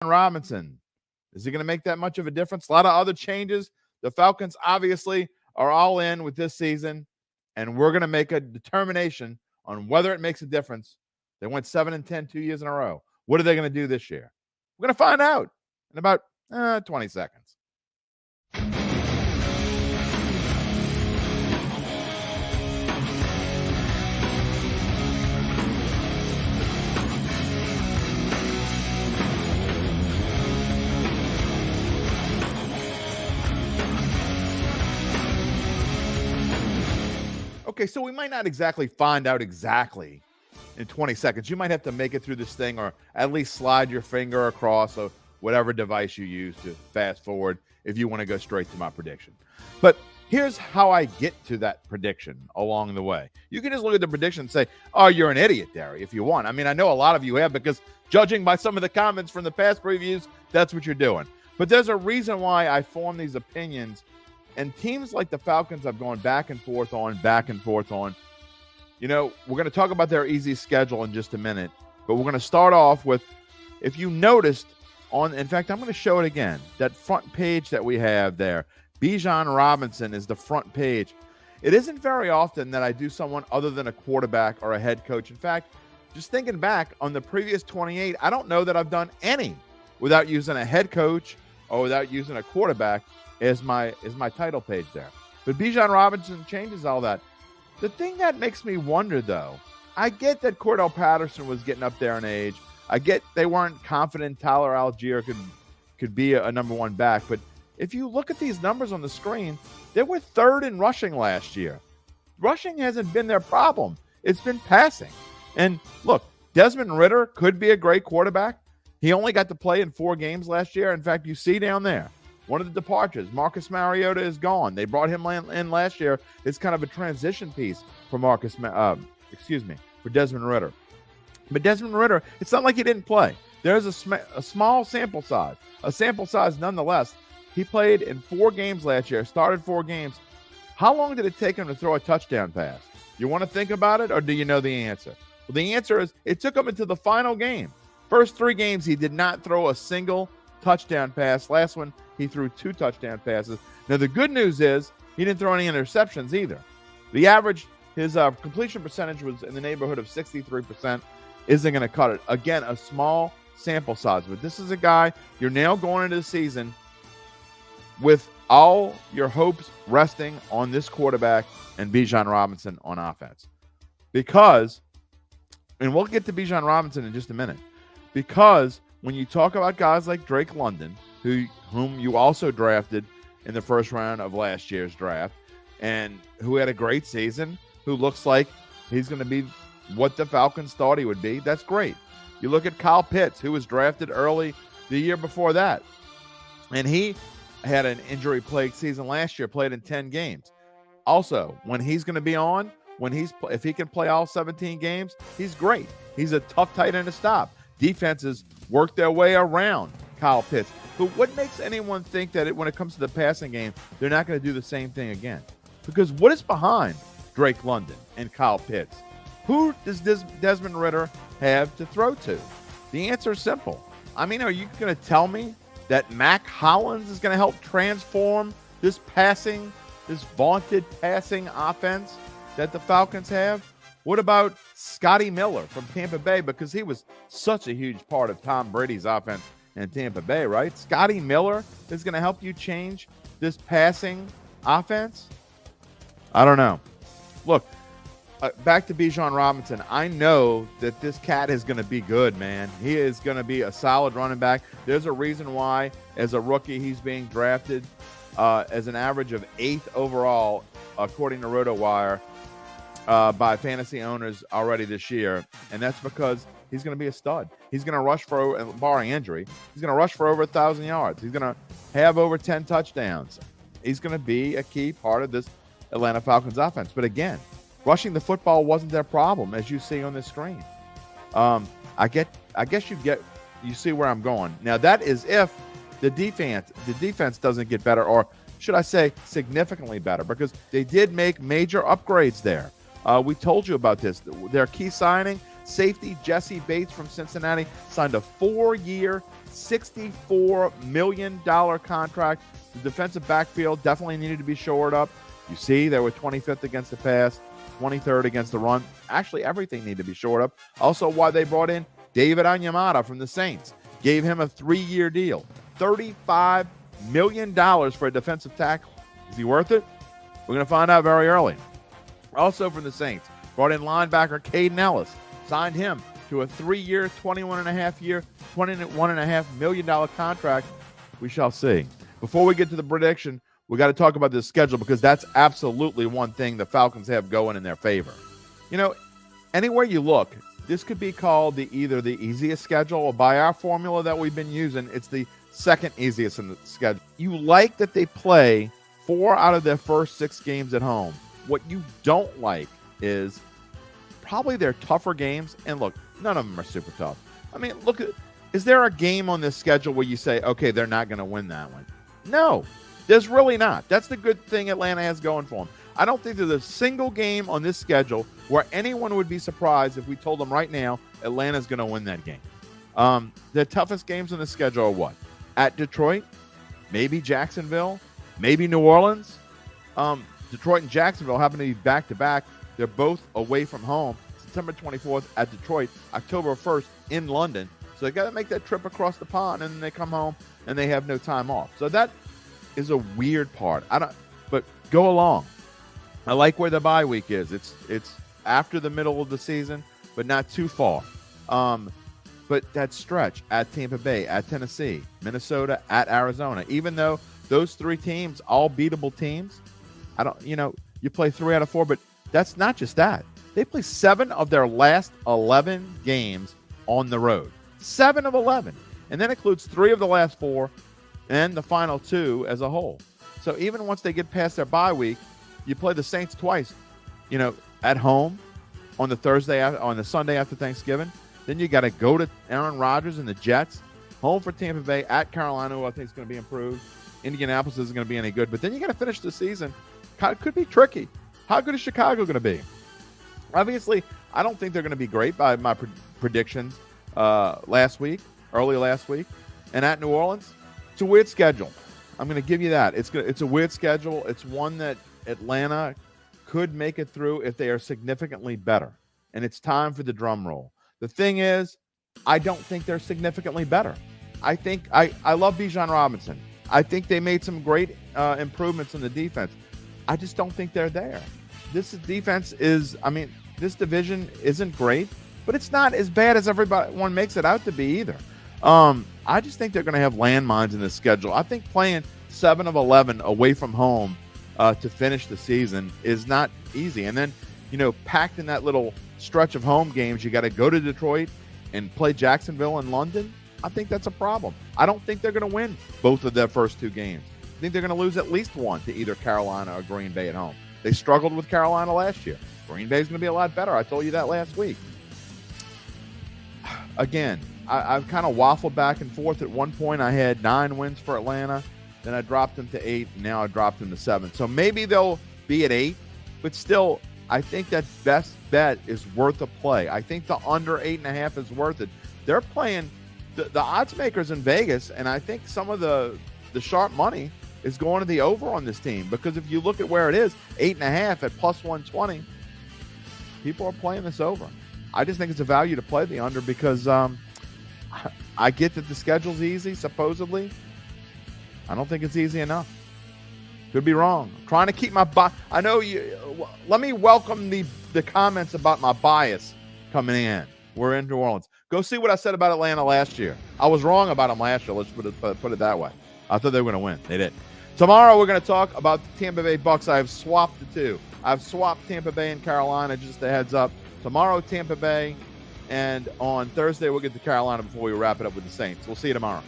Robinson. Is he going to make that much of a difference? A lot of other changes. The Falcons obviously are all in with this season, and we're going to make a determination on whether it makes a difference. They went 7-10 2 years in a row. What are they going to do this year? We're going to find out in about 20 seconds. Okay, so we might not exactly find out exactly in 20 seconds. You might have to make it through this thing or at least slide your finger across or whatever device you use to fast forward if you want to go straight to my prediction. But here's how I get to that prediction along the way. You can just look at the prediction and say, oh, you're an idiot, Derry, if you want. I mean, I know a lot of you have because judging by some of the comments from the past previews, that's what you're doing. But there's a reason why I form these opinions. And teams like the Falcons I've gone back and forth on. You know, we're going to talk about their easy schedule in just a minute. But we're going to start off with, if you noticed, in fact, I'm going to show it again. That front page that we have there, Bijan Robinson is the front page. It isn't very often that I do someone other than a quarterback or a head coach. In fact, just thinking back on the previous 28, I don't know that I've done any without using a head coach or without using a quarterback as my title page there. But Bijan Robinson changes all that. The thing that makes me wonder, though, I get that Cordell Patterson was getting up there in age. I get they weren't confident Tyler Algier could be a number one back. But if you look at these numbers on the screen, they were third in rushing last year. Rushing hasn't been their problem. It's been passing. And look, Desmond Ridder could be a great quarterback. He only got to play in 4 games last year. In fact, you see down there, one of the departures, Marcus Mariota is gone. They brought him in last year. It's kind of a transition piece for for Desmond Ridder. But Desmond Ridder, it's not like he didn't play. There's a small sample size nonetheless. He played in 4 games last year, started 4 games. How long did it take him to throw a touchdown pass? You want to think about it, or do you know the answer? Well, the answer is it took him into the final game. First 3 games, he did not throw a single touchdown pass. Last one, he threw 2 touchdown passes. Now, the good news is he didn't throw any interceptions either. The average, his completion percentage was in the neighborhood of 63%. Isn't going to cut it. Again, a small sample size. But this is a guy, you're now going into the season with all your hopes resting on this quarterback and Bijan Robinson on offense. Because, and we'll get to Bijan Robinson in just a minute, because when you talk about guys like Drake London, whom you also drafted in the first round of last year's draft, and who had a great season, who looks like he's going to be what the Falcons thought he would be, that's great. You look at Kyle Pitts, who was drafted early the year before that, and he had an injury-plagued season last year, played in 10 games. Also, when he's going to be on, if he can play all 17 games, he's great. He's a tough tight end to stop. Defenses work their way around Kyle Pitts. But what makes anyone think that when it comes to the passing game, they're not going to do the same thing again? Because what is behind Drake London and Kyle Pitts? Who does Desmond Ridder have to throw to? The answer is simple. I mean, are you going to tell me that Mac Hollins is going to help transform this vaunted passing offense that the Falcons have? What about Scotty Miller from Tampa Bay? Because he was such a huge part of Tom Brady's offense in Tampa Bay, right? Scotty Miller is going to help you change this passing offense? I don't know. Look, back to Bijan Robinson. I know that this cat is going to be good, man. He is going to be a solid running back. There's a reason why, as a rookie, he's being drafted as an average of 8th overall, according to RotoWire, by fantasy owners already this year. And that's because he's going to be a stud. He's going to rush for, barring injury, he's going to rush for over 1,000 yards. He's going to have over 10 touchdowns. He's going to be a key part of this Atlanta Falcons offense. But again, rushing the football wasn't their problem, as you see on this screen. I guess you see where I'm going. Now, that is if the defense doesn't get better, or should I say significantly better, because they did make major upgrades there. We told you about this. Their key signing, safety Jesse Bates from Cincinnati, signed a 4-year, $64 million contract. The defensive backfield definitely needed to be shored up. You see, they were 25th against the pass, 23rd against the run. Actually, everything needed to be shored up. Also, why they brought in David Onyemata from the Saints. Gave him a 3-year deal. $35 million for a defensive tackle. Is he worth it? We're going to find out very early. Also from the Saints, brought in linebacker Caden Ellis. Signed him to a 3-year, $21.5 million contract. We shall see. Before we get to the prediction, we got to talk about this schedule because that's absolutely one thing the Falcons have going in their favor. You know, anywhere you look, this could be called either the easiest schedule, or by our formula that we've been using, it's the second easiest in the schedule. You like that they play 4 out of their first 6 games at home. What you don't like is probably their tougher games. And look, none of them are super tough. I mean, look, is there a game on this schedule where you say, okay, they're not going to win that one? No, there's really not. That's the good thing Atlanta has going for them. I don't think there's a single game on this schedule where anyone would be surprised if we told them right now Atlanta's going to win that game. The toughest games on the schedule are what? At Detroit, maybe Jacksonville, maybe New Orleans. Detroit and Jacksonville happen to be back-to-back. They're both away from home. September 24th at Detroit, October 1st in London. So they got to make that trip across the pond, and then they come home and they have no time off. So that is a weird part. But go along. I like where the bye week is. It's after the middle of the season, but not too far. But that stretch at Tampa Bay, at Tennessee, Minnesota, at Arizona, even though those 3 teams, all beatable teams, you play 3 out of 4, but that's not just that. They play 7 of their last 11 games on the road. 7 of 11. And that includes 3 of the last 4 and the final 2 as a whole. So even once they get past their bye week, you play the Saints twice, at home on the Sunday after Thanksgiving. Then you got to go to Aaron Rodgers and the Jets, home for Tampa Bay, at Carolina, who I think is going to be improved. Indianapolis isn't going to be any good. But then you got to finish the season. It could be tricky. How good is Chicago going to be? Obviously, I don't think they're going to be great by my predictions early last week. And at New Orleans, it's a weird schedule. I'm going to give you that. It's a weird schedule. It's one that Atlanta could make it through if they are significantly better. And it's time for the drum roll. The thing is, I don't think they're significantly better. I think I love Bijan Robinson. I think they made some great improvements in the defense. I just don't think they're there. This defense this division isn't great, but it's not as bad as everyone makes it out to be either. I just think they're going to have landmines in this schedule. I think playing 7 of 11 away from home to finish the season is not easy. And then, packed in that little stretch of home games, you got to go to Detroit and play Jacksonville and London. I think that's a problem. I don't think they're going to win both of their first 2 games. I think they're going to lose at least one to either Carolina or Green Bay at home. They struggled with Carolina last year. Green Bay is going to be a lot better. I told you that last week. Again, I've kind of waffled back and forth. At one point, I had 9 wins for Atlanta. Then I dropped them to 8. And now I dropped them to 7. So maybe they'll be at 8. But still, I think that best bet is worth a play. I think the under 8.5 is worth it. They're playing the odds makers in Vegas, and I think some of the sharp money is going to the over on this team, because if you look at where it is, 8.5 at plus 120, people are playing this over. I just think it's a value to play the under because I get that the schedule's easy, supposedly. I don't think it's easy enough. Could be wrong. I'm trying to keep my bias. I know you. Let me welcome the comments about my bias coming in. We're in New Orleans. Go see what I said about Atlanta last year. I was wrong about them last year. Let's put it that way. I thought they were going to win. They didn't. Tomorrow we're going to talk about the Tampa Bay Bucks. I have swapped the 2. I've swapped Tampa Bay and Carolina, just a heads up. Tomorrow, Tampa Bay, and on Thursday we'll get to Carolina before we wrap it up with the Saints. We'll see you tomorrow.